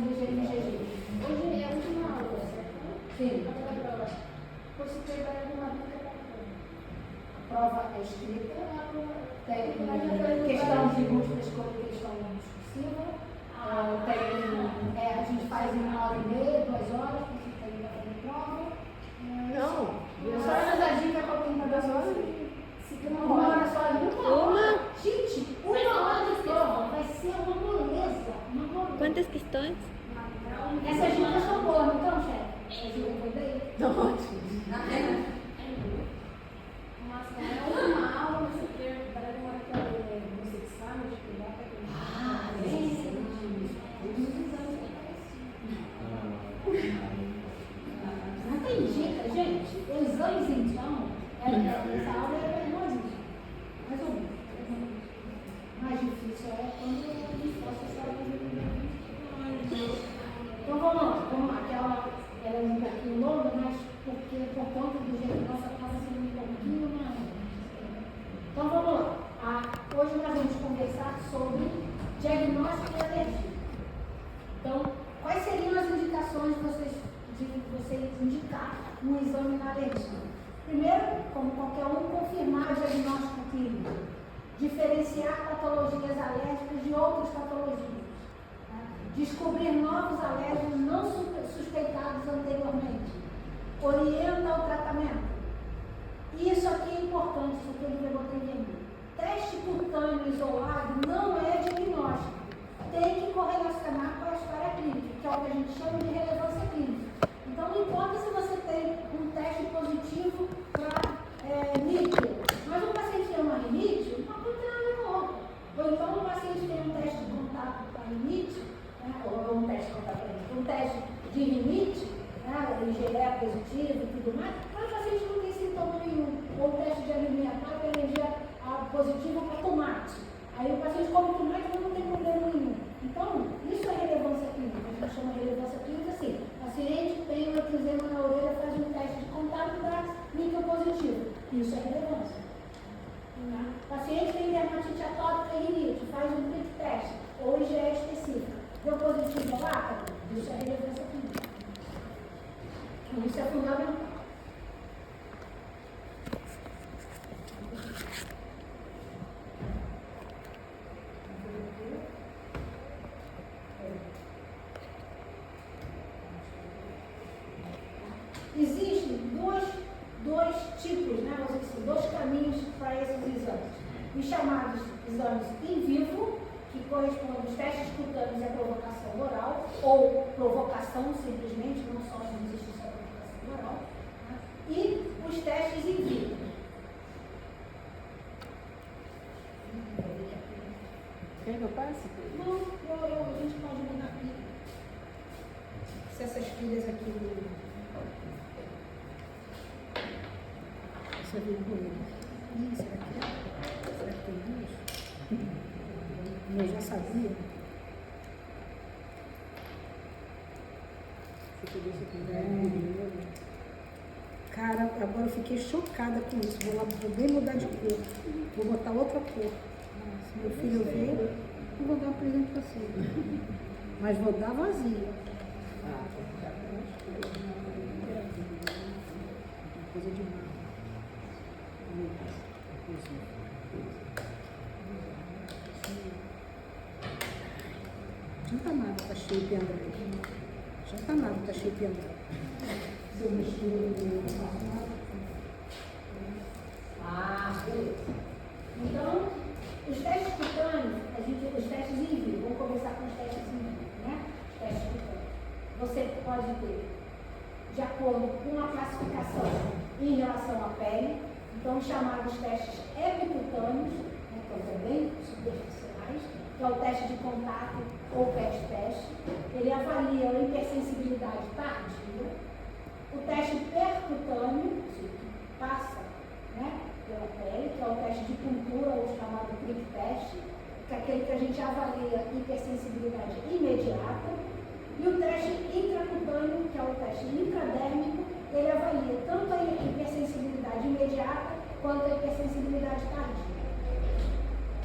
BGMGG. Hoje é a última aula, certo? Sim. A prova. Você prepara alguma dúvida? A prova é escrita, tem questão de múltipla escolha e questão discursiva. A gente faz em 1h30, 2 horas, que fica aí para fazer prova. Não. Só essa dica para quem está 2 horas. Uma hora só, Gente, 1 hora de prova vai ser uma moleza. Quantas questões? Essas dicas são boas, não estão, chefe? Essas dicas foi daí? Ótimo. Mas não é uma aula, você quer dar uma você sabe de que dá para Não tem dica, gente. Exames, então, essa aula é mais ou menos. Mais difícil é quando a gente possa estar fazendo. Então vamos lá. Aquela ela é um pouquinho longa, mas porque por conta do jeito que nossa casa sendo um pouquinho mais. Então vamos lá. Hoje nós vamos conversar sobre diagnóstico e alergia. Então, quais seriam as indicações de vocês indicar um exame na alergia? Primeiro, como qualquer um, confirmar o diagnóstico clínico. Diferenciar patologias alérgicas de outras patologias. Descobrir novos alérgenos não suspeitados anteriormente. Orienta o tratamento. Isso aqui é importante, isso aqui eu botei aqui. Teste cutâneo isolado não é diagnóstico. Tem que correlacionar com a história clínica, que é o que a gente chama de relevância clínica. Então, não importa se você tem um teste positivo para níquel, mas o paciente tem uma rinite, não tem nada com outro. Ou então, o paciente tem um teste de contato para rinite, ou um teste de contato para um teste de rinite, IgE positivo e tudo mais, mas o paciente não tem sintoma nenhum. Ou o teste de anemia hepática, alergia positiva para tomate. Aí o paciente come tomate, mas não tem problema nenhum. Então, isso é relevância clínica. A gente chama de relevância clínica assim. O paciente tem um eczema na orelha, faz um teste de contato e dá níquel positivo. Isso é relevância. O paciente tem dermatite atópica e rinite, faz um prick test ou IgE específico. Deu positivo ao ácaro? Isso é relevância clínica. Então, isso é fundamental. Existem dois tipos, dois caminhos para esses exames. Os chamados exames in vivo, que correspondem aos testes cutâneos e à provocação oral, ou provocação simplesmente, não só existe só provocação oral, e os testes in vivo. Quer que eu passe? Não, a gente pode mudar aqui. Se essas pilhas aqui. Essa vergonha. Será que tem duas? Eu já sabia. Cara, agora eu fiquei chocada com isso. Vou bem mudar de cor. Vou botar outra cor. Se meu filho ver, não vou dar um presente para você. Mas vou dar vazio. Coisa de mal. Não tá nada, tá cheio de pendrive. Já tá nada, tá cheio de pendrive. Beleza. Então, os testes cutâneos, os testes in vivo, vamos começar com os testes in vivo, né? Os testes cutâneos. Você pode ter, de acordo com a classificação em relação à pele, então os chamados testes epicutâneos, que são também superficiais, que é o teste de contato ou PET teste. Ele avalia a hipersensibilidade tardia. O teste percutâneo, que passa, né, pela pele, que é o teste de puntura ou chamado prick test, que é aquele que a gente avalia a hipersensibilidade imediata. E o teste intracutâneo, que é o teste intradérmico, ele avalia tanto a hipersensibilidade imediata quanto a hipersensibilidade tardia.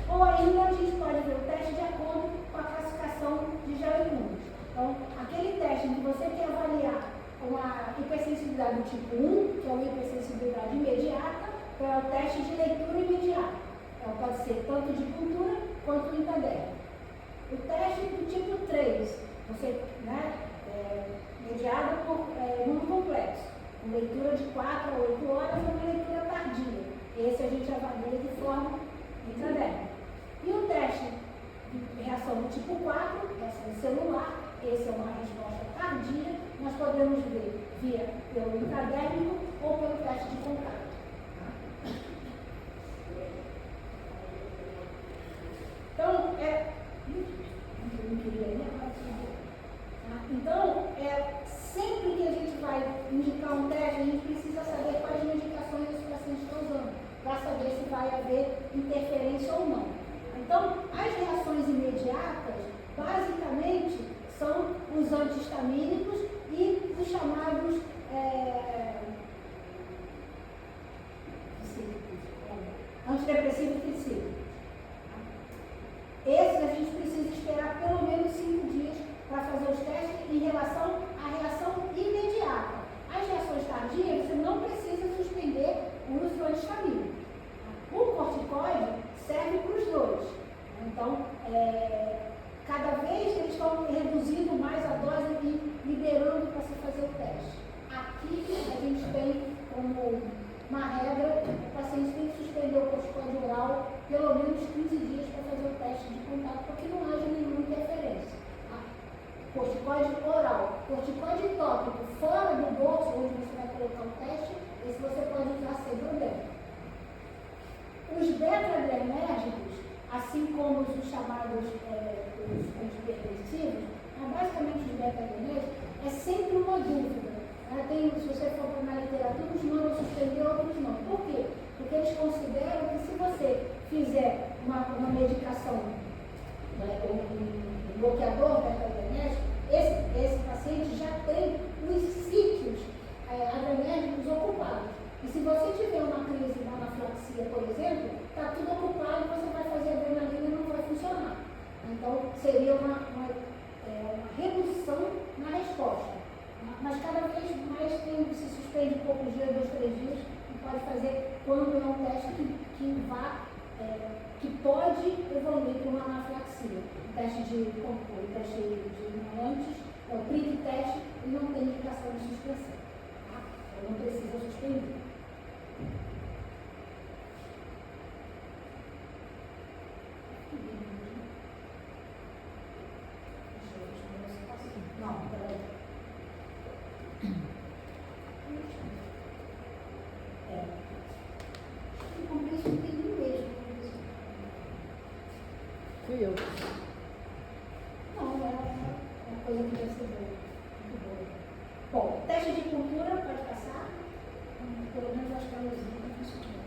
Ou ainda a gente pode ver o teste de acordo com a classificação de geoimunes. Então, aquele teste em que você quer avaliar uma hipersensibilidade do tipo 1, que é uma hipersensibilidade imediata, é o teste de leitura imediata. Então, pode ser tanto de cultura quanto de caderno. O teste do tipo 3, você, mediado por número complexo, com leitura de 4 a 8 horas ou uma leitura tardia. Esse a gente avalia de forma em caderno. E o teste de reação do tipo 4, reação celular, esse é uma resposta tardia, nós podemos ver via pelo encadérnico ou pelo teste de contato. Então, sempre que a gente vai indicar um teste, a gente precisa saber quais medicações esse paciente está usando, para saber se vai haver interferência ou não. Então, as reações imediatas, basicamente, são os antihistamínicos e os chamados antidepressivos tricíclicos. Esses a gente precisa esperar pelo menos 5 dias para fazer os testes em relação à reação imediata. As reações tardias, você não precisa suspender o uso do antihistamínico. O corticoide serve para os dois. Então, cada vez eles estão reduzindo mais a dose e liberando para se fazer o teste. Aqui a gente tem como uma regra, o paciente tem que suspender o corticoide oral pelo menos 15 dias para fazer o teste de contato, para que não haja nenhuma interferência. Tá? Corticoide oral. Corticoide tópico fora do bolso, onde você vai colocar o teste, esse você pode usar sem problema. Os beta-adrenérgicos, assim como os chamados os antidepressivos, basicamente os beta-adrenérgicos, é sempre uma dúvida. Se você for na literatura, uns mandam suspender, outros não. Por quê? Porque eles consideram que se você fizer uma medicação, um bloqueador beta-adrenérgico, esse paciente já tem os sítios adrenérgicos ocupados. E se você tiver uma crise de anafilaxia, por exemplo, está tudo ocupado, você vai fazer adrenalina e não vai funcionar. Então, seria uma redução na resposta. Mas cada vez mais se suspende um pouco dias, 2, 3 dias, e pode fazer quando é um teste que pode evoluir para uma anafilaxia. O teste de imunantes, o prick teste, e não tem indicação de suspensão. Tá? Então não precisa suspender. Não, peraí. Fui eu. Não, é uma coisa que vai ser boa. Muito boa. Bom, teste de cultura pode passar. Pelo menos acho que a luzinha está funcionando.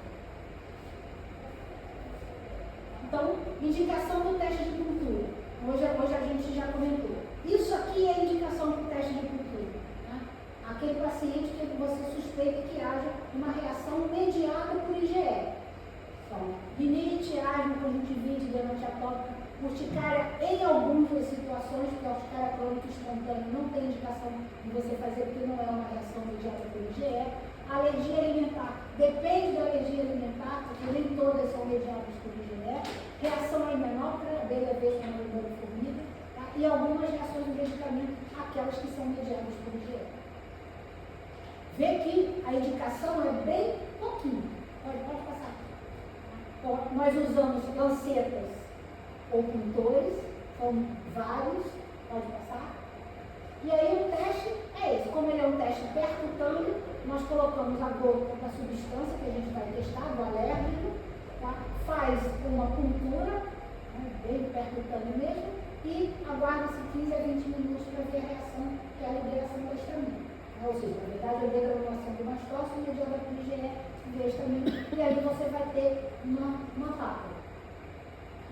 Então, indicação do teste de cultura. Hoje a gente já comentou. Isso aqui é indicação para o teste de cultura. Né? Aquele paciente que você suspeita que haja uma reação mediada por IgE. Então, rinite, asma, conjuntivite, dermate atópica, urticária em algumas situações, porque a urticária crônica espontânea não tem indicação de você fazer porque não é uma reação mediada por IgE. Alergia alimentar, depende da alergia alimentar, porque nem todas são mediadas por IgE. Reação à himenóptera, abelha, vespa, moradora, formiga, tá? E algumas reações de medicamento, aquelas que são mediadas por IgE. Vê que a indicação é bem pouquinho. Pode passar. Nós usamos lancetas ou pintores, são vários, pode passar. E aí o teste é esse. Como ele é um teste percutâneo, nós colocamos a gota da substância que a gente vai testar, do alérgico, tá? Faz uma puntura, bem percutâneo mesmo, e aguarda-se 15 a 20 minutos para ver a reação, que é a liberação da histamina. Ou seja, na verdade, a degranulação do mastócito mediada por IgE, e aí você vai ter uma pápula.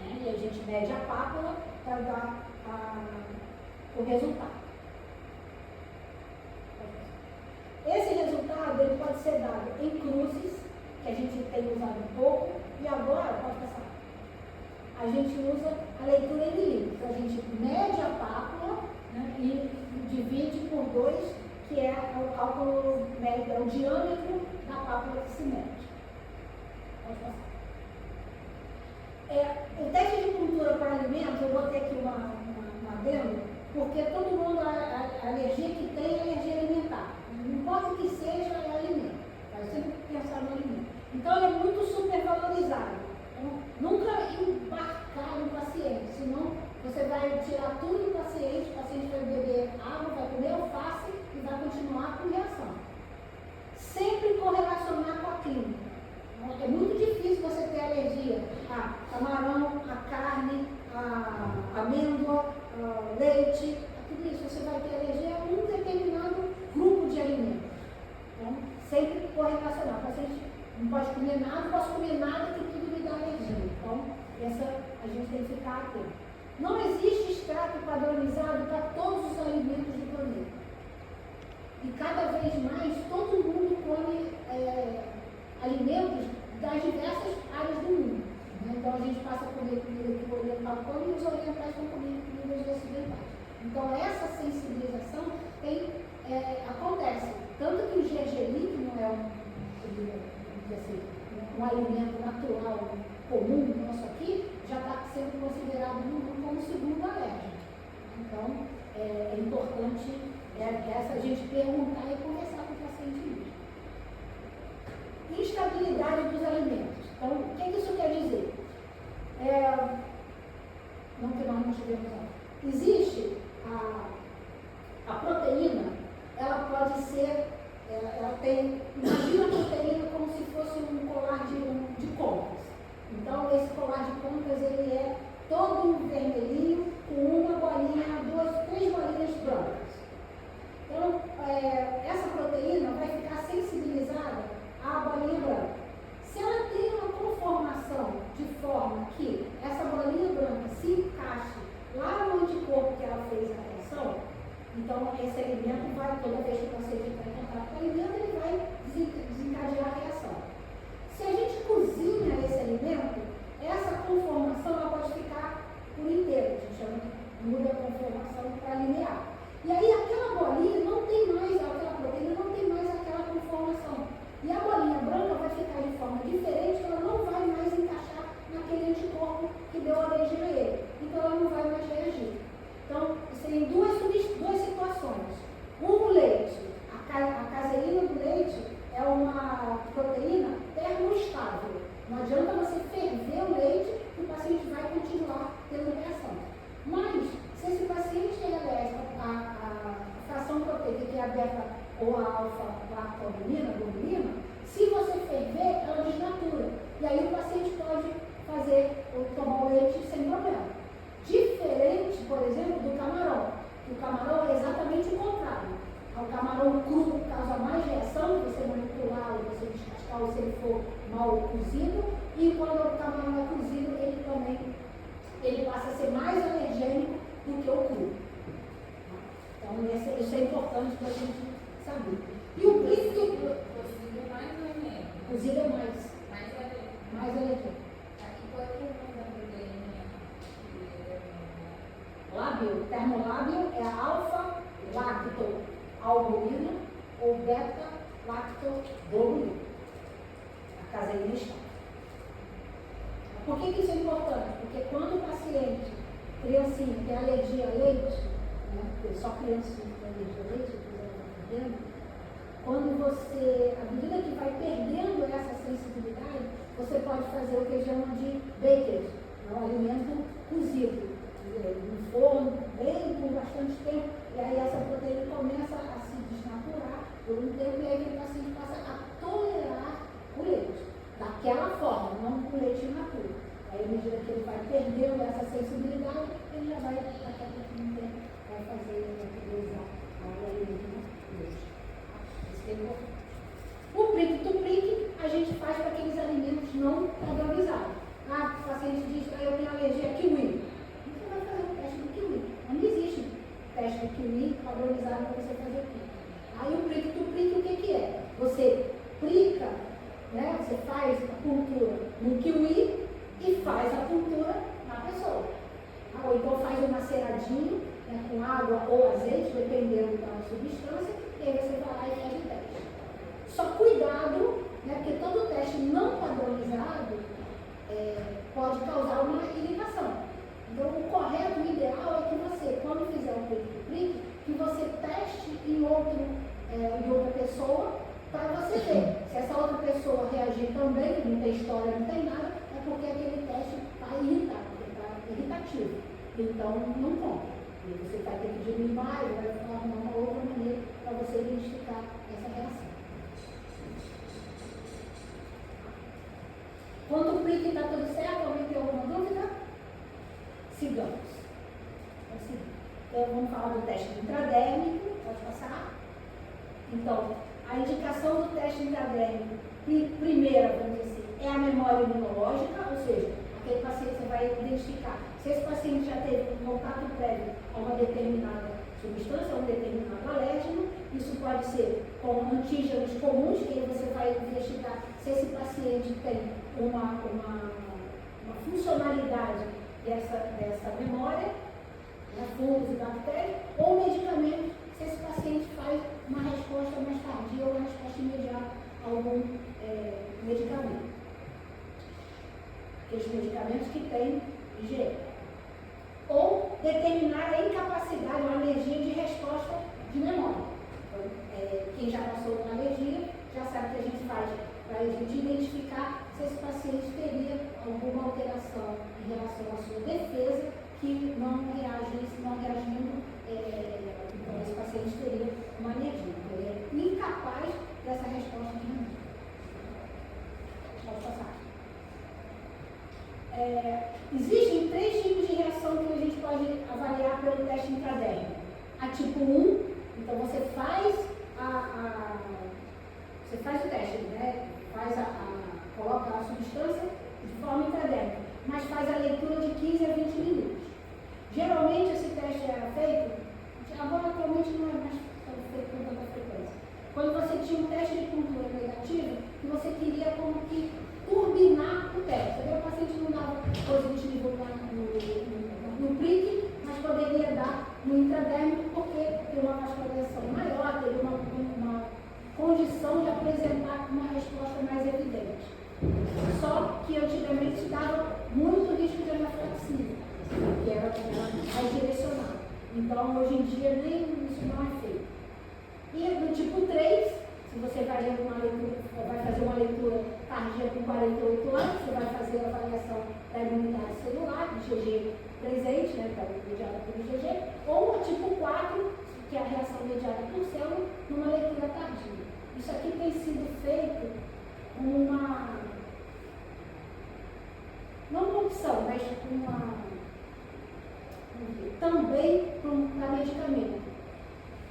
E a gente mede a pápula para dar o resultado. Esse resultado ele pode ser dado em cruzes, que a gente tem usado um pouco, e agora, pode passar, a gente usa a leitura em livros. A gente mede a pápula, né, e que é o cálculo médio, é o diâmetro da pápula que se mede. Pode passar. O teste de cultura para alimentos, eu botei aqui uma adendo, porque todo mundo, a alergia que tem é alergia alimentar. Não importa o que seja, é alimento. Vai sempre pensar no alimento. Então, ele é muito supervalorizado. Então, nunca embarcar no paciente, senão você vai tirar tudo do paciente, o paciente vai beber água, vai comer alface e vai continuar com reação. Sempre correlacionar com a clínica. É muito difícil você ter alergia a camarão, a carne, a amêndoa, a leite, a tudo isso. Você vai ter alergia a um determinado grupo de alimentos. Então, sempre correlacionar. O paciente não pode comer nada, não posso comer nada que tudo me dá alergia. Então, essa a gente tem que ficar atento. Não existe extrato padronizado para todos os alimentos do planeta. E cada vez mais, todo mundo come alimentos das diversas áreas do mundo. Né? Então, a gente passa a comer comida que o oriental come e os orientais vão comer comidas ocidentais. Então, essa sensibilização acontece. Tanto que o gergelim, que não é um alimento natural comum nosso aqui, já está sendo considerado no mundo como segundo alérgico. Então, é importante a gente perguntar e conversar com o paciente mesmo. Instabilidade dos alimentos. Então, o que isso quer dizer? Não que nós não tivemos antes. Existe a proteína, ela pode ser, imagina a proteína como se fosse um colar de contas. Então, esse colar de contas, ele é todo vermelhinho, com uma bolinha, três bolinhas brancas. Então, essa proteína vai ficar sensibilizada à bolinha branca. Se ela tem uma conformação de forma que essa bolinha branca se encaixe lá no anticorpo que ela fez a reação, então esse alimento vai, toda vez que o paciente entrar em contato com o alimento, ele vai desencadear a reação. Se a gente cozinha esse alimento, essa conformação ela pode ficar por inteiro, a gente chama de muda a conformação para linear. E aí aquela bolinha não tem mais, aquela proteína não tem mais aquela conformação. E a bolinha branca vai ficar de forma diferente, ela não vai mais encaixar naquele anticorpo que deu origem a ele. Então ela não vai mais reagir. Então, tem duas situações. O leite, a caseína do leite é uma proteína termostável. Não adianta você ferver o leite que o paciente vai continuar tendo reação. Mas, se esse paciente é alérgico à fração proteica que é a beta ou a alfa-lactoalbumina, se você ferver, ela desnatura. E aí o paciente pode tomar o leite sem problema. Diferente, por exemplo, do camarão. O camarão é exatamente o contrário. O camarão cru causa mais reação, você manipular ou você descascar, ou se ele for mal cozido. E quando o camarão é cozido, ele passa a ser mais alergênico do que o cru. Então, isso é importante para a gente saber. E o príncipe Cozido é mais ou menos. cozido é mais alergênico. E qual é o nome da proteína? Lábio, termolábio é a alfa-lactoalbumina ou beta-lactoglobulina. A caseína está. Por que isso é importante? Porque quando o paciente, criancinha, tem alergia a leite, né, porque só criancinha tem alergia a leite, quando você, à medida que vai perdendo essa sensibilidade, você pode fazer o que chamam de baked, um alimento cozido, no forno, bem por bastante tempo, e aí essa proteína começa a se desnaturar por um tempo, e aí o paciente passa a tolerar o leite, daquela forma, não com leite in natura. Aí, à medida que ele vai perdendo essa sensibilidade, ele já vai, daqui a pouco de um tempo, vai poder usar o alimento com leite. Esse é importante. O prick-to-prick a gente faz para aqueles alimentos não padronizados. O paciente diz, eu tenho alergia a kiwi. Você vai fazer um teste do kiwi. Não existe teste do kiwi padronizado para você fazer aqui. Aí o prick-to-prick, o que é? Você prica, né? Você faz a puntura no kiwi e faz a puntura na pessoa. Ou então faz um maceradinho, né, com água água ou azeite, dependendo da substância, e aí você vai lá e faz o teste. Só cuidado, né, porque todo teste não padronizado pode causar uma irritação. Então, o correto, o ideal é que você, quando fizer o prick, que você teste em outra pessoa, para você ver. Se essa outra pessoa reagir também, não tem história, não tem nada, é porque aquele teste está irritado, está irritativo. Então, não conta. E você vai ter que diminuir mais, vai arrumar uma outra maneira para você identificar essa reação. Quando o prick está tudo certo, alguém tem alguma dúvida? Sigamos. Então, vamos falar do teste intradérmico, pode passar. Então, a indicação do teste intradérmico, primeira, vamos dizer assim, é a memória imunológica, ou seja, aquele paciente você vai identificar se esse paciente já teve um contato prévio a uma determinada substância, a um determinado alérgeno. Isso pode ser com antígenos comuns, que aí você vai investigar se esse paciente tem uma funcionalidade dessa memória, fungos e bactérias, ou medicamento, se esse paciente faz uma resposta mais tardia ou uma resposta imediata a algum medicamento. Aqueles medicamentos que têm IgE. Ou determinar a incapacidade, uma alergia de resposta de memória. Então, quem já passou por uma alergia, já sabe que a gente faz para a gente identificar se esse paciente teria alguma alteração em relação à sua defesa que não reagindo, então esse paciente teria uma alergia. Então, ele é incapaz dessa resposta de memória. Pode passar. Existem 3 tipos de reação que a gente pode avaliar pelo teste intradérmico. A tipo 1, então você faz o teste, né? Coloca a substância de forma intradérmica, mas faz a leitura de 15 a 20 minutos. Geralmente esse teste era feito, agora atualmente não é mais feito com tanta frequência. Quando você tinha um teste de cultura negativa, que você queria como que turbinar o teste. O paciente não dava positivo no prick, mas poderia dar no intradérmico porque tem uma vascularização maior, teve uma condição de apresentar uma resposta mais evidente. Só que antigamente se dava muito risco de anafilaxia, que era mais direcionado. Então, hoje em dia, nem isso não é feito. E no tipo 3, se você vai fazer uma leitura tardia com 48 anos, você vai fazer a avaliação da imunidade celular, de IgG presente, né, que é mediada por IgG, ou o tipo 4, que é a reação mediada por célula, numa leitura tardia. Isso aqui tem sido feito como não uma opção, mas também para medicamento.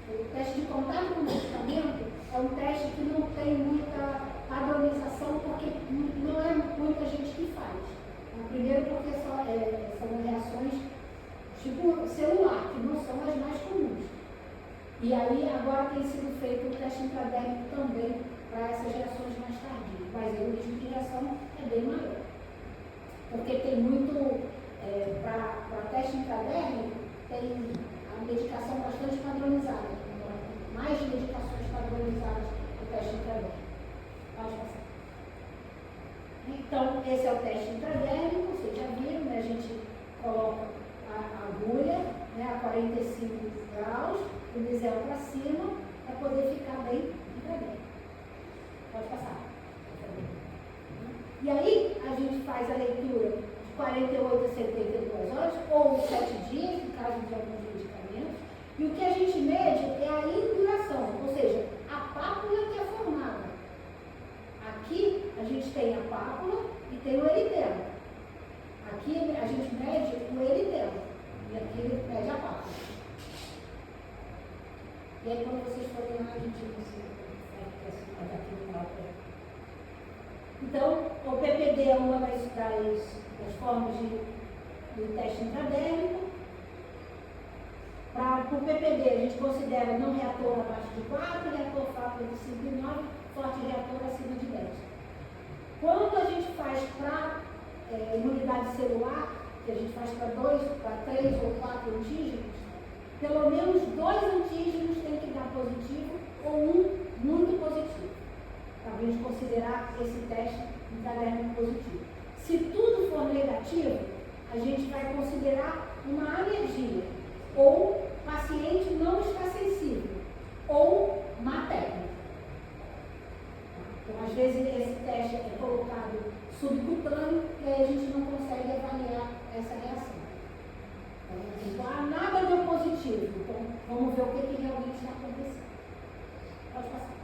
O teste de contato com o medicamento é um teste que não tem muita padronização, porque não é muita gente que faz. Primeiro porque são reações tipo celular, que não são as mais comuns. E aí agora tem sido feito o teste intradérmico também para essas reações mais tardias, mas aí o tipo de reação é bem maior. Porque tem muito, para teste intradérmico, tem a medicação bastante padronizada. Mais medicações padronizadas do teste intradérmico. Pode passar. Então, esse é o teste intradérmico, vocês já viram, né? A gente coloca a agulha, né, a 45 graus, o bisel para cima, para poder ficar bem intradérmico. Pode passar. E aí, a gente faz a leitura de 48 a 72 horas, ou 7 dias, no caso de alguns medicamentos. E o que a gente mede é a induração, ou seja, a pápula que é formada. Aqui, a gente tem a pápula e tem o eritema. Aqui, a gente mede o eritema. E aqui, ele mede a pápula. E aí, quando vocês forem lá, a gente vai aqui no mapa. Então, o PPD é uma das formas do teste intradérmico. Para o PPD, a gente considera não reator abaixo de 4, reator fraco entre 5 e 9, forte reator acima de 10. Quando a gente faz para imunidade celular, que a gente faz para 2, para 3 ou 4 antígenos, pelo menos 2 antígenos têm que dar positivo ou um muito positivo, para a gente considerar esse teste intradérmico positivo. Se tudo for negativo, a gente vai considerar uma alergia, ou paciente não está sensível, ou má técnica. Então, às vezes, esse teste é colocado subcutâneo e aí a gente não consegue avaliar essa reação. Então, nada deu positivo, então vamos ver o que realmente está acontecendo. Pode passar.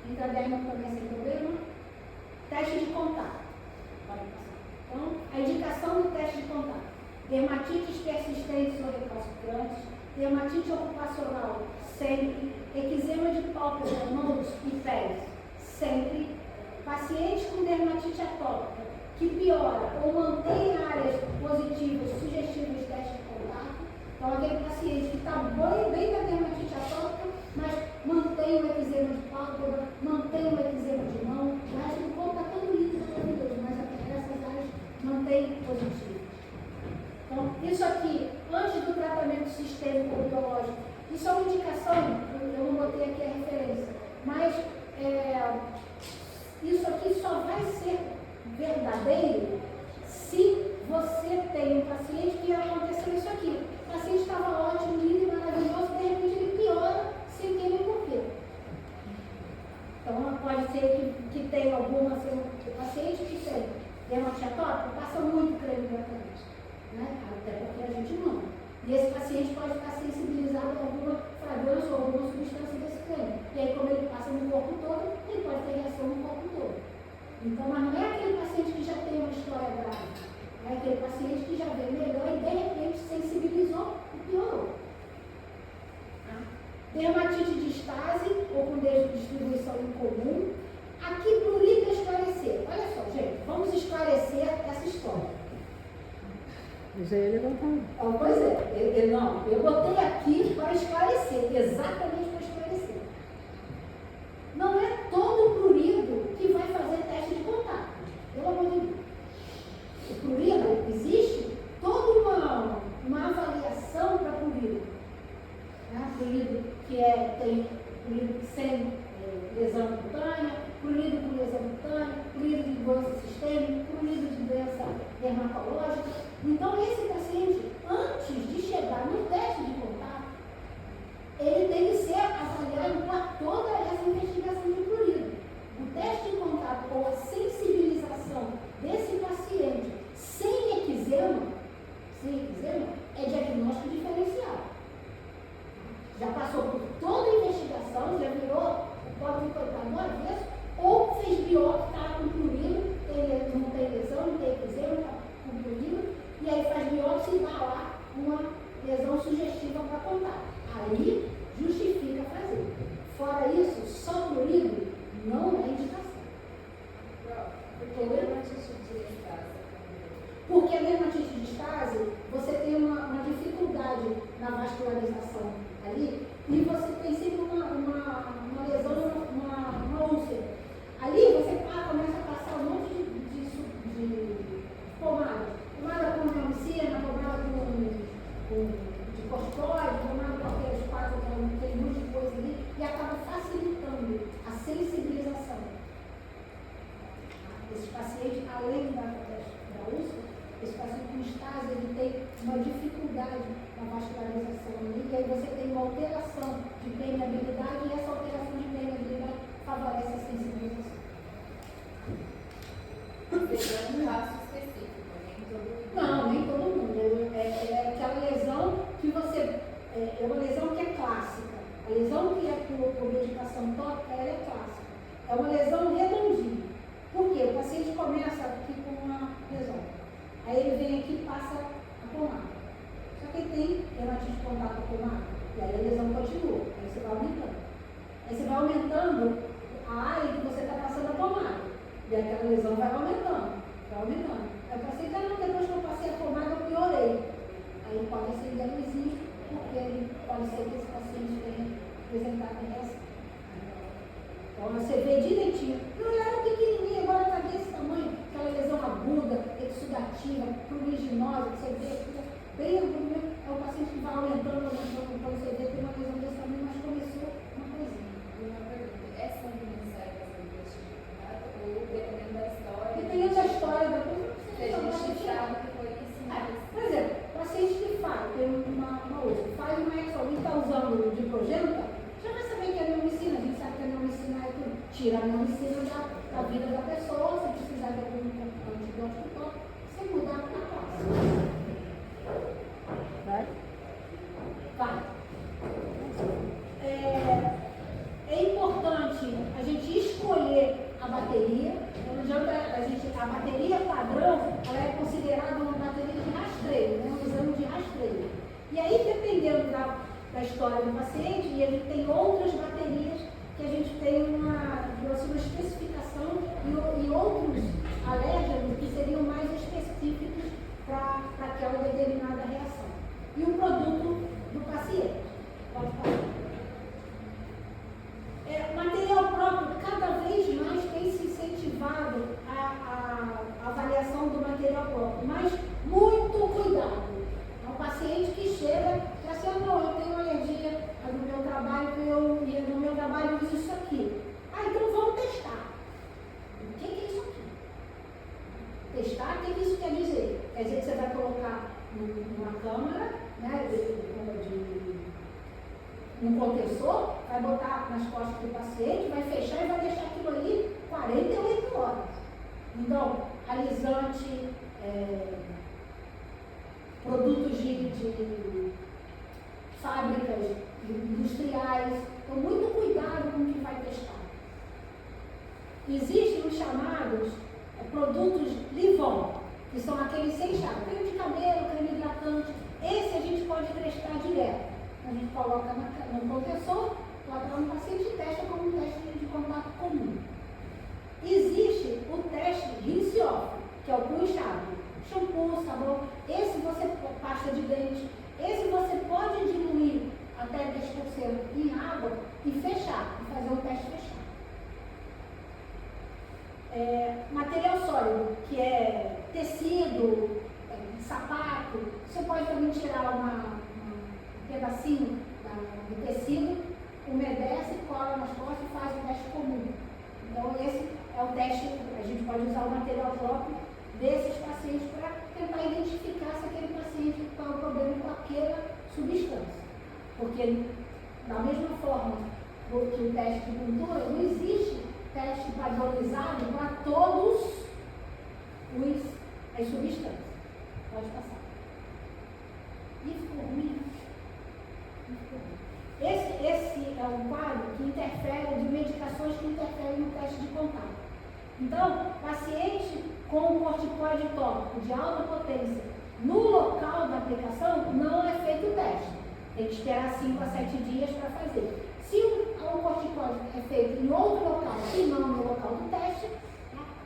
Intradérmico também sem problema. Teste de contato. Pode passar. Então, a indicação do teste de contato. Dermatites persistentes ou recalcitrantes, dermatite ocupacional sempre, eczema de pálpebra, mãos e pés sempre, paciente com dermatite atópica que piora ou mantém áreas positivas sugestivas de teste de contato. Então, aquele paciente que está bem da dermatite atópica, mas mantém o eczema de pálpebra, mantém o eczema de mão, mas o corpo está todo líquido, maravilhoso, mas essas áreas mantém positivas. Então, isso aqui, antes do tratamento sistêmico ou biológico, isso é uma indicação, eu não botei aqui a referência, mas isso aqui só vai ser verdadeiro se você tem um paciente que aconteceu isso aqui. O paciente estava ótimo, lindo e maravilhoso, de repente ele piora sem ter nem porquê. Então, pode ser que tenha alguma, paciente que tem dermatite atópica, passa muito creme hidratante, né? Até porque a gente não. E esse paciente pode ficar sensibilizado a alguma fragrância ou alguma substância desse creme. E aí, como ele passa no corpo todo, ele pode ter reação no corpo todo. Então, mas não é aquele paciente que já tem uma história grave. É aquele paciente que já veio melhor e, de repente, sensibilizou e piorou. Dermatite de estase ou com distribuição incomum. Aqui, prurido esclarecer. Olha só, gente, vamos esclarecer essa história. Já ia levantar. Pois é, eu botei aqui para esclarecer, exatamente para esclarecer. Não é todo prurido que vai fazer teste de contato, pelo amor de Deus. O prurido, existe toda uma avaliação para prurido. Prurido que tem prurido sem lesão cutânea, prurido com lesão cutânea, prurido de doença sistêmica, prurido de doença dermatológica. Então, esse paciente, antes de chegar no teste de contato, ele tem que ser avaliado para toda essa investigação de prurido. O teste de contato ou a sensibilização desse paciente sem eczema é diagnóstico diferencial. Já passou por toda a investigação, já virou o pobre coitado no avesso, ou fez biópsia, está com prurido, não tem lesão, não tem eczema, está com prurido, e aí faz biópsia e dá lá uma lesão sugestiva para contar. Aí justifica fazer. Fora isso, só prurido não é indicação. Porque a dermatite de estase, você tem uma dificuldade na vascularização ali, e você tem sempre uma lesão, uma úlcera. Ali você começa a passar um monte de pomada. Pomada com neomicina, pomada de corticoide, pomada com aqueles quatro, aquele monte de coisa ali, e acaba facilitando a sensibilização. Esse paciente, além da úlcera, esse paciente com estase, ele tem uma dificuldade na vascularização ali, e aí você tem uma alteração de permeabilidade, e essa alteração de permeabilidade favorece a sensibilização. É um caso específico, nem todo mundo. Não, nem todo mundo. É aquela lesão que você. É uma lesão que é clássica. A lesão que é por medicação tópica, ela é clássica. É uma lesão redondinha. Por quê? O paciente começa aqui com uma lesão. Aí ele vem aqui e passa a pomada. Só que ele tem dermatite de contato com a pomada. E aí a lesão continua. Aí você vai aumentando. Aí você vai aumentando a área que você está passando a pomada. E aquela lesão vai aumentando. Vai aumentando. Aí o paciente, depois que eu passei a pomada, eu piorei. Aí pode ser diagnóstico, porque pode ser que esse paciente tenha apresentado reação. Então você vê direitinho. Não era pequenininho, agora está desse tamanho. Aquela lesão aguda, exudativa, pruriginosa, que você vê bem aguda, é o paciente que vai aumentando. plano de progênito, já vai saber que é neomicina. A gente sabe que a neomicina é tudo. Tira a neomicina da vida da pessoa, se precisar de algum antibiótico, você mudar para a classe. Vai? Vai. É importante a gente escolher a bateria. Não adianta a bateria padrão, ela é considerada uma bateria de rastreio, né? Um exame de rastreio. E aí, dependendo da história do paciente, e a gente tem outras baterias que a gente tem uma especificação e outros alérgenos que seriam mais específicos para aquela determinada reação. E o produto do paciente. Pode falar. Material próprio, cada vez mais tem se incentivado a avaliação do material próprio, mas muito cuidado. É um paciente que chega e assim, não, eu tenho alergia no meu trabalho, no meu trabalho eu uso isso aqui. Então vamos testar. O que é isso aqui? Testar, o que isso quer dizer? Quer dizer que você vai colocar numa câmara, né, um contensor, vai botar nas costas do paciente, vai fechar e vai deixar aquilo ali 48 horas. Então, alisante, produtos de fábricas industriais, então muito cuidado com o que vai testar. Existem os chamados produtos Livon, que são aqueles sem chá, creme de cabelo, creme hidratante. Esse a gente pode testar direto. A gente coloca no contensor, coloca no paciente e testa como um teste de contato comum. Existe o teste rinse-off, que é o com enxágue. Shampoo, sabão, esse você, pasta de dente, esse você pode diluir até 10% em água e fechar, e fazer o teste fechado. Material sólido, que é tecido, sapato, você pode também tirar um pedacinho do tecido, umedece, cola nas costas e faz o teste comum. Então esse é o teste, a gente pode usar o material próprio desses pacientes para tentar identificar se aquele paciente está o problema com aquela substância. Porque da mesma forma que o teste de cultura, não existe teste padronizado para todos as substâncias. Pode passar. E ficou ruim. Esse é um quadro que interfere, de medicações que interferem no teste de contato. Então, paciente com corticoide tópico de alta potência no local da aplicação, não é feito o teste. Tem que esperar 5 a 7 dias para fazer. Se o corticoide é feito em outro local e não no local do teste,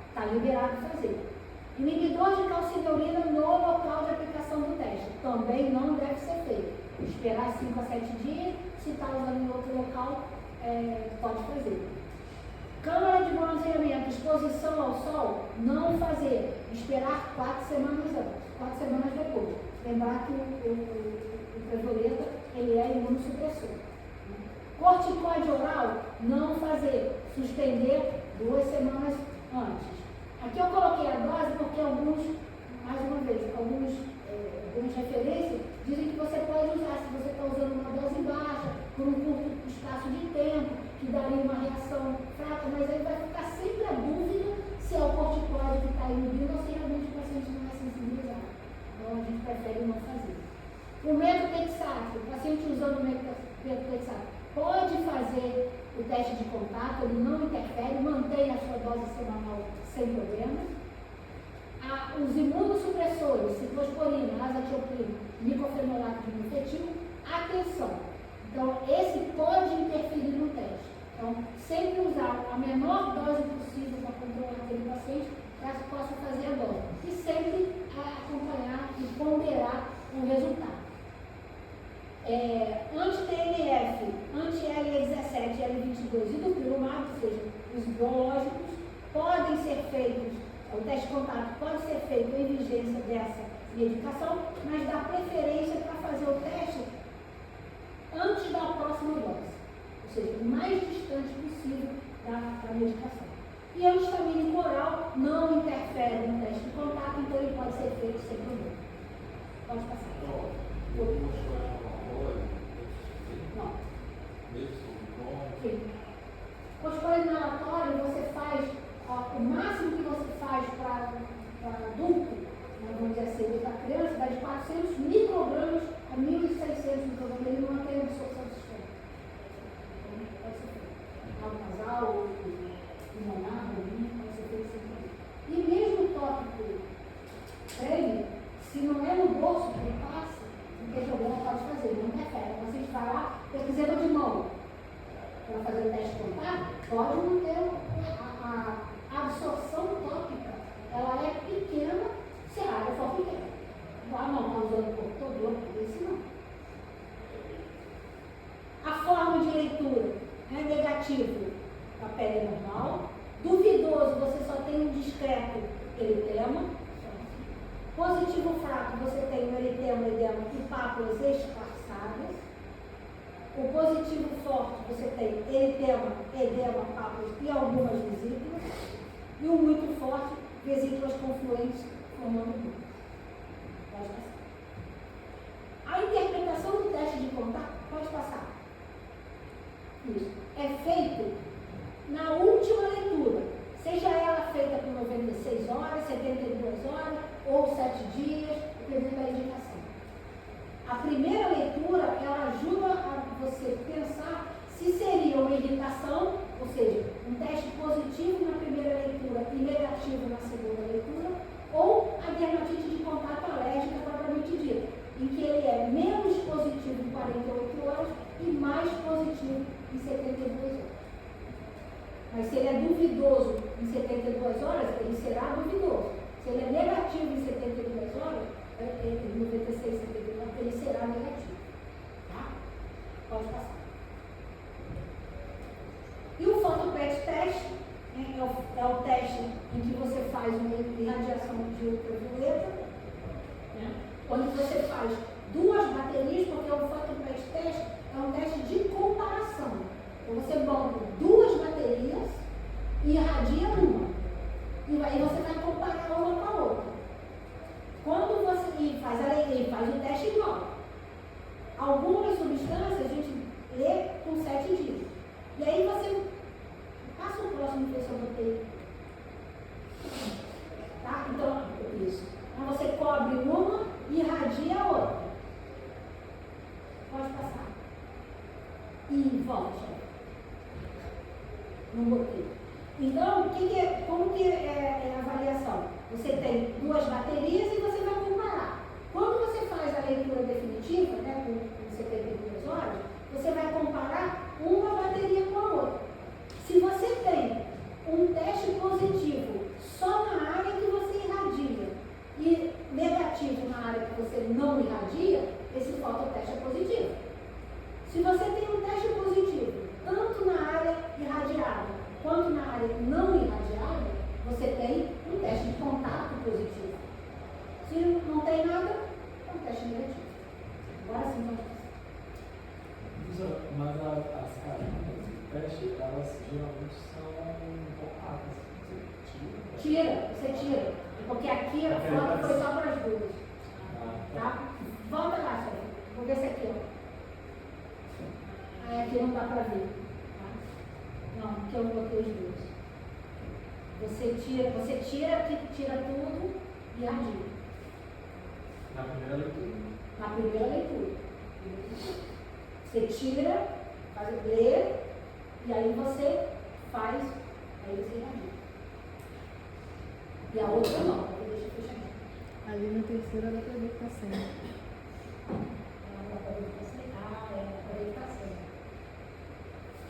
está liberado fazer. Inibidor de calcineurina no local de aplicação do teste também não deve ser feito. Esperar 5 a 7 dias, se está usando em outro local, pode fazer. Câmara de bronzeamento, exposição ao sol, não fazer. Esperar 4 semanas antes, 4 semanas depois. Lembrar que o ultravioleta, ele é imunossupressor. Corticoide oral, não fazer. Suspender 2 semanas antes. Aqui eu coloquei a dose porque mais uma vez, algumas referências dizem que você pode usar, se você está usando uma dose baixa, por um curto espaço de tempo, que daria uma reação fraca, mas aí vai ficar sempre a dúvida se é o corticoide que está inibindo ou se realmente o paciente não é sensibilizado. Então a gente prefere não fazer. O metotexato, o paciente usando o metotexato pode fazer o teste de contato, ele não interfere, mantém a sua dose semanal sem problema. Os imunossupressores, ciclosporina, azathioprina, micofenolato de mifetil, atenção. Então, esse pode interferir no teste. Então, sempre usar a menor dose possível para controlar aquele paciente para que possa fazer a dose. E sempre acompanhar e ponderar o resultado. Anti-TNF, anti-L17 e L22 e dupilumab, ou seja, os biológicos, podem ser feitos, o teste de contato pode ser feito em vigência dessa medicação, mas dá preferência para fazer o teste antes da próxima dose, ou seja, o mais distante possível da medicação. E o antistamínico oral não interfere no teste de contato, então ele pode ser feito sem problema. Pode passar. Não. exemplo de mão, para fazer o teste de contato, pode não ter a absorção tópica, ela é pequena se a área for pequena. Ah, não, está usando o corpo todo, isso não. A forma de leitura é negativo, a pele é normal. Duvidoso, você só tem um discreto eritema. Positivo fraco, você tem um eritema, edema e pápulas esparçadas. O positivo forte, você tem eritema, edema, pápulas e algumas vesículas. E o muito forte, vesículas confluentes formando duas. Pode passar. A interpretação do teste de contato pode passar. Isso. É feito na última leitura, seja ela feita por 96 horas, 72 horas ou 7 dias, dependendo da indicação. A primeira leitura, ela ajuda a você pensar se seria uma irritação, ou seja, um teste positivo na primeira leitura e negativo na segunda leitura, ou a dermatite de contato alérgica propriamente dita, em que ele é menos positivo em 48 horas e mais positivo em 72 horas. Mas se ele é duvidoso em 72 horas, ele será duvidoso. Se ele é negativo em 72 horas, em 96, 72, ele será negativo. Tá? Pode passar. E o PET teste é o teste em que você faz uma irradiação de ultravioleta, né? Onde você faz duas baterias, porque o PET teste é um teste de comparação. Então você bota duas baterias e irradia uma. E aí você vai comparar uma com a outra. Quando você faz o teste igual. Algumas substâncias a gente lê com 7 dias. E aí você passa o próximo que eu botei. Tá? Então, isso. Então você cobre uma e irradia a outra. Pode passar. E volta. Não botei. Então, como que é a avaliação? Você tem duas baterias e você vai comparar. Quando você faz a leitura definitiva, né, com 72 horas, você vai comparar uma bateria com a outra. Se você tem um teste positivo só na área que você irradia e negativo na área que você não irradia, esse fototeste é positivo. Se você tem um teste positivo tanto na área irradiada quanto na área não irradiada, você tem um teste de contato positivo. Se não tem nada, é um teste negativo. Agora sim, vamos passar. Mas as carinhas do teste, elas geralmente são opacas. Você tira. Porque aqui a foto foi só para as duas. Tá? Volta lá, Sérgio. Vou ver se aqui, ó. Aqui não dá para ver. Tá? Não, aqui eu botei os dois. Você tira tudo e irradia. Na primeira leitura. Na primeira leitura. Você tira, lê, e aí você faz, aí você irradia. E a outra não, porque deixa fechadinho. Ali na terceira dá pra ver que tá sendo. Dá pra ver que tá sendo. Dá pra ver que tá sendo.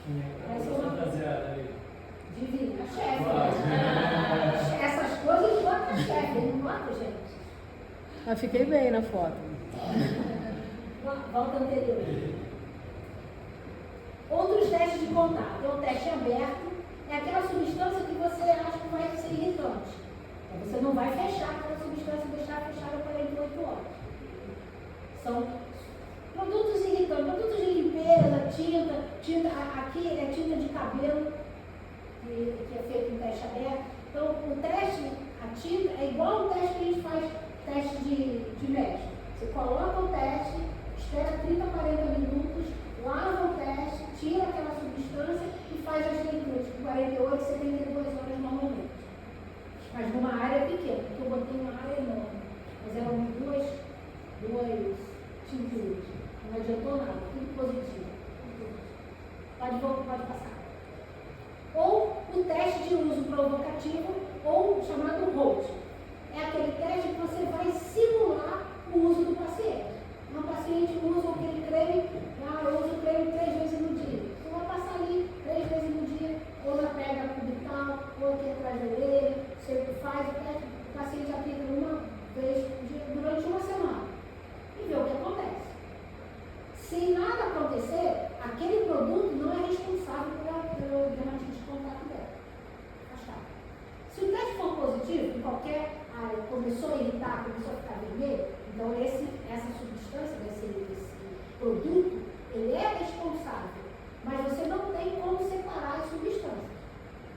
Quem é Essa que é uma fantasiada ali? Divina, a chefe. Claro. Essas coisas bota a chefe, não bota, gente. Mas fiquei bem na foto. Volta anterior. Outros testes de contato. É o teste aberto, é aquela substância que você acha que vai ser irritante. Então, você não vai fechar aquela substância e deixar fechada 48 horas. São produtos irritantes, produtos de limpeza, tinta, aqui é tinta de cabelo, que é feito em teste aberto. Então, o teste, a tinta, é igual o teste que a gente faz, teste de mesh. Você coloca o teste, espera 30, 40 minutos, lava o teste, tira aquela substância e faz as leituras de 48, 72 horas normalmente. Mas numa área pequena, porque eu botei uma área enorme. Mas eram duas tinturas. Não adiantou nada, tudo positivo. Pode passar. Ou o teste de uso provocativo, ou chamado HOLT. É aquele teste que você vai simular o uso do paciente. Um paciente usa aquele creme, eu uso o creme 3 vezes produto não é responsável pelo dermatite de contato dela. Achado. Se o teste for positivo, em qualquer área, começou a irritar, começou a ficar vermelho, então essa substância, esse produto, ele é responsável. Mas você não tem como separar as substâncias.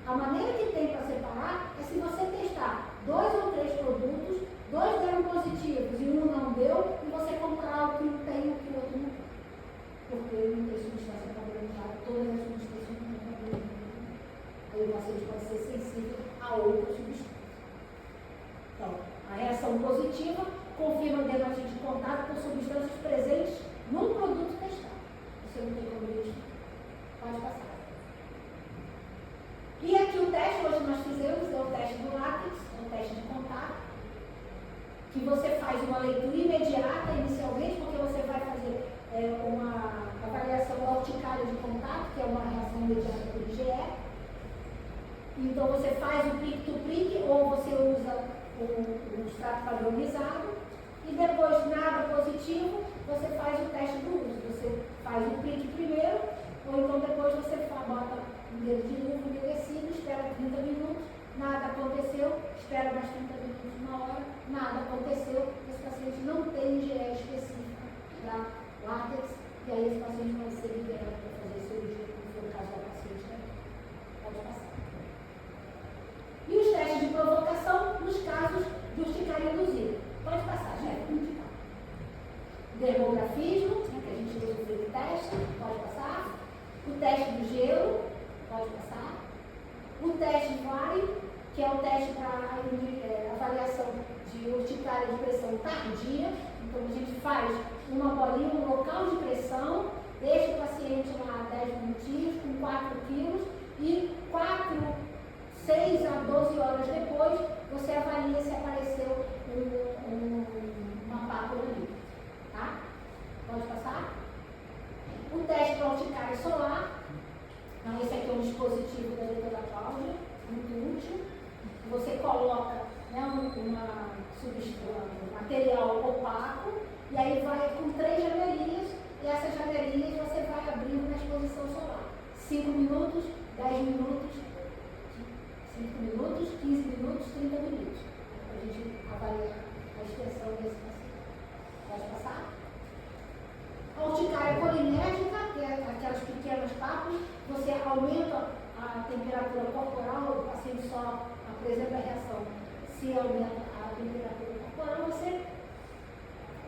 A maneira que tem para separar é se você testar 2 ou 3 produtos, 2 deram positivos e um não deu, e você comparar o que um tem e o que o outro não tem. Porque não tem substância padronizada, todas as substâncias não têm padronizada. Aí o paciente pode ser sensível a outra substância. Então, a reação positiva confirma a dermatite de contato com substâncias presentes num produto testado. Você não tem como identificar. Pode passar. E aqui o teste, hoje nós fizemos, é o teste do látex, é o teste de contato, que você faz uma leitura imediata inicialmente, porque você vai fazer uma avaliação da urticária de contato, que é uma reação imediata do IgE. Então você faz o prick-to-prick, ou você usa o extrato padronizado, e depois nada positivo, você faz o teste do uso. Você faz o prick primeiro, ou então depois você bota um dedo de luva umedecido, espera 30 minutos, nada aconteceu, espera mais 30 minutos, uma hora, nada aconteceu, esse paciente não tem IgE específica para látex, e aí esse paciente vai ser liberado para fazer cirurgia, como foi o caso da paciente aqui. Pode passar. E os testes de provocação nos casos de urticária induzida. Pode passar, chefe, indicar. Dermografismo, que a gente usa o teste, pode passar. O teste do gelo, pode passar. O teste VARI, que é o teste para avaliação de urticária de pressão tardia. Então a gente faz uma bolinha, um local de pressão, deixa o paciente lá 10 minutinhos com 4 quilos e 6 a 12 horas depois você avalia se apareceu uma pápula ali. Tá? Pode passar? O teste para urticária solar. Então, esse aqui é um dispositivo da doutora Cláudia, muito útil. Você coloca um material opaco e aí vai com 3 janelinhas e essas janelinhas você vai abrindo na exposição solar. 5 minutos, 10 minutos, 5 minutos, 15 minutos, 30 minutos. Para a gente avaliar a extensão desse paciente. Pode passar? A urticária colinérgica, que é aquelas pequenas papas, você aumenta a temperatura corporal, o paciente só apresenta a reação. Se aumenta a temperatura corporal, você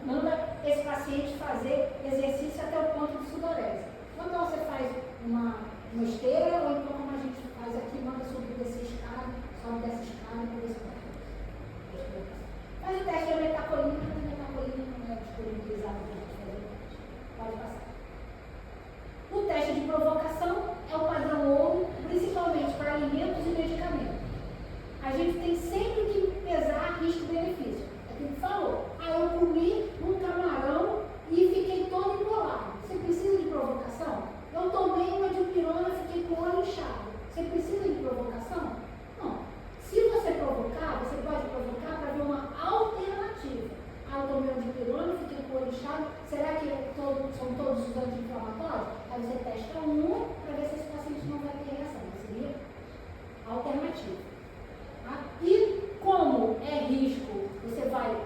manda esse paciente fazer exercício até o ponto de sudorese. Então você faz uma esteira, ou então como a gente faz aqui, manda subir dessa escada, sobe dessa escada por esse paciente. Mas o teste é metacolina, mas a metacolina não é disponibilizada para a gente fazer o teste. Pode passar. O teste de provocação é o padrão ouro, principalmente para alimentos e medicamentos. A gente tem sempre que pesar risco-benefício. É aquilo que falou. Eu comi um camarão e fiquei todo embolado. Você precisa de provocação? Eu tomei uma dipirona e fiquei com o olho inchado. Você precisa de provocação? Não. Se você provocar, você pode provocar para ver uma alternativa. Eu tomei uma dipirona, fiquei com o olho inchado. Será que são todos os anti-inflamatórios? Aí você testa um para ver se esse paciente não vai ter reação. Seria alternativa. Tá? E como é risco, você vai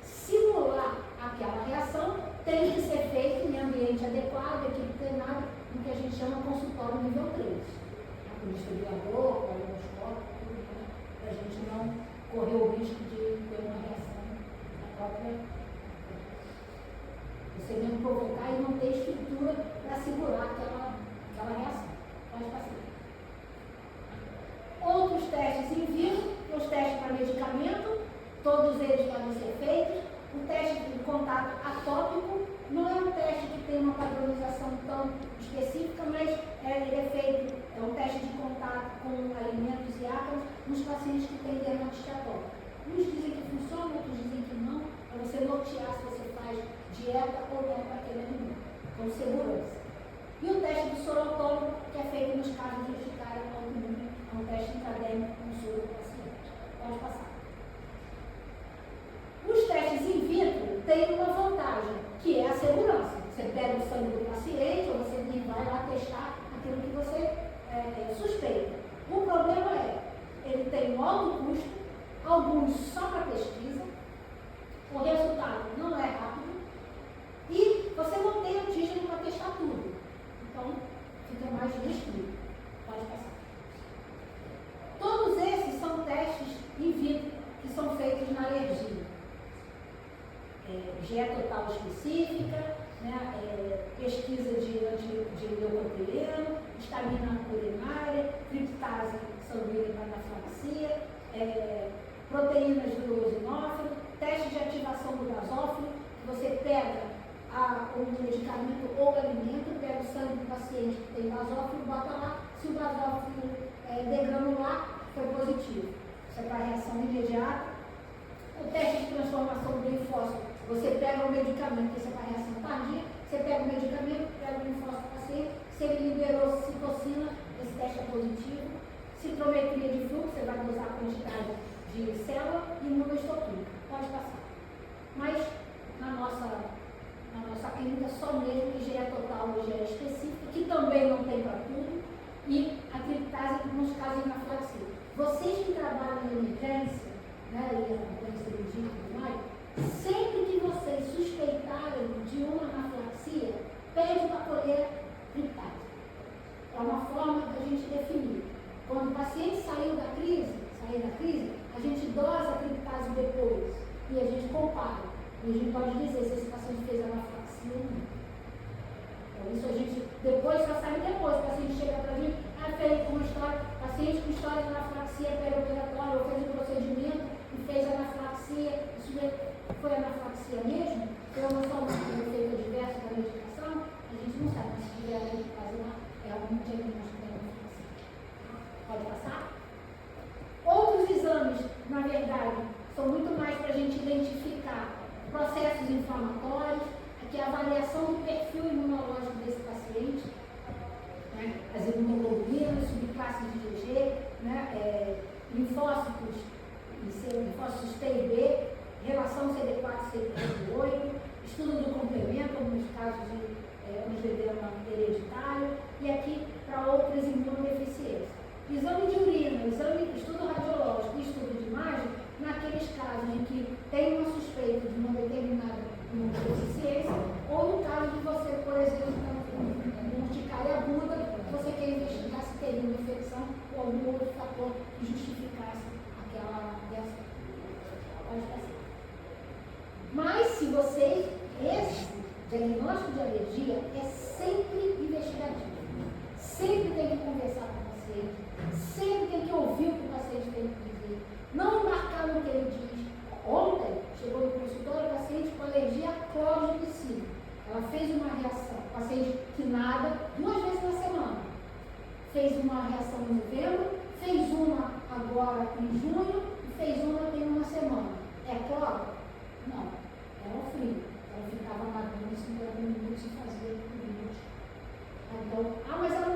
simular aquela reação, tem que ser feito em ambiente adequado, equipe treinada, no que a gente chama consultório nível 3. Com distribuidor, com aleroscópio, tudo, né? Para a gente não correr o risco de ter uma reação na própria. Você mesmo provocar e não ter estrutura para segurar aquela reação. Pode passar. Outros testes in vivo, os testes para medicamento, todos eles podem ser feitos. O teste de contato atópico não é um teste que tem uma padronização tão específica, mas ele é feito, é um teste de contato com alimentos e ácaros nos pacientes que têm dermatite atópica. Uns dizem que funciona, outros dizem que não, para você nortear se você faz dieta ou não para aquele alimento, com segurança. E o teste do soro autônomo, que é feito nos casos de urticária autoimune, é um teste intradérmico com soro do paciente. Pode passar. Os testes in vitro têm uma vantagem, que é a segurança. Você pega o sangue do paciente, ou você vai lá testar pesquisa de leucotrieno, estamina urinária, triptase sanguínea para anaflaxia, proteínas do eosinófilo, teste de ativação do gasófilo. Você pega o medicamento ou o alimento, pega o sangue do paciente que tem gasófilo, bota lá, se o gasófilo degranular, foi positivo. Isso é para reação imediata. O teste de transformação do linfócito, você pega o medicamento, isso é para reação tardia, você pega o medicamento, pega o linfócito do paciente, se ele liberou citocina, esse teste é positivo. Citrometria de fluxo, você vai usar a quantidade de célula e imunohistoquímica. Pode passar. Mas na nossa clínica só mesmo IgE total, IgE específico, que também não tem para tudo, e a triptase nos casos de anaflaxia. Vocês que trabalham em emergência, né, e a cirurgia e tudo mais, sempre que vocês suspeitarem de uma anaflaxia, pede para colher triptase. É uma forma da gente definir. Quando o paciente sair da crise, a gente dosa a triptase depois e a gente compara. E a gente pode dizer se esse paciente fez anaflaxia ou não. Então isso a gente depois só sabe depois. O paciente chega para mim, fez uma história, paciente com história de anaflaxia perioperatória ou fez um procedimento e fez anaflaxia, isso foi anaflaxia mesmo? Foi uma só um efeito adverso da medicação? A gente não sabe, mas se tiver a triptase lá, é algum diagnóstico de anaflaxia. Pode passar? Outros exames, na verdade, são muito mais para a gente identificar processos inflamatórios, aqui a avaliação do perfil imunológico desse paciente, né? As imunoglobulinas, subclasses de IgG, né? Linfócitos T e B, relação CD4-CD8, estudo do complemento, alguns casos de angioedema hereditário, e aqui para outras imunodeficiências. Exame de urina, estudo radiológico e estudo de imagem, naqueles casos em que tem uma suspeita de uma determinada imunodeficiência, ou no caso de você, por exemplo, uma urticária aguda, você quer investigar se teria uma infecção ou algum outro fator que justificasse aquela reação. Pode passar. Mas se esse diagnóstico de alergia é sempre investigativo. Sempre tem que conversar com o paciente, sempre tem que ouvir o que o paciente tem que dizer, não embarcar no que ele diz. Ontem, chegou no consultório a paciente com alergia a cloro de piscina. Ela fez uma reação, paciente que nada, 2 vezes na semana. Fez uma reação em novembro, fez uma agora em junho e fez uma tem uma semana. É cloro? Não, era o frio. Ela ficava nadando 50 minutos e fazia tudo. Então, mas ela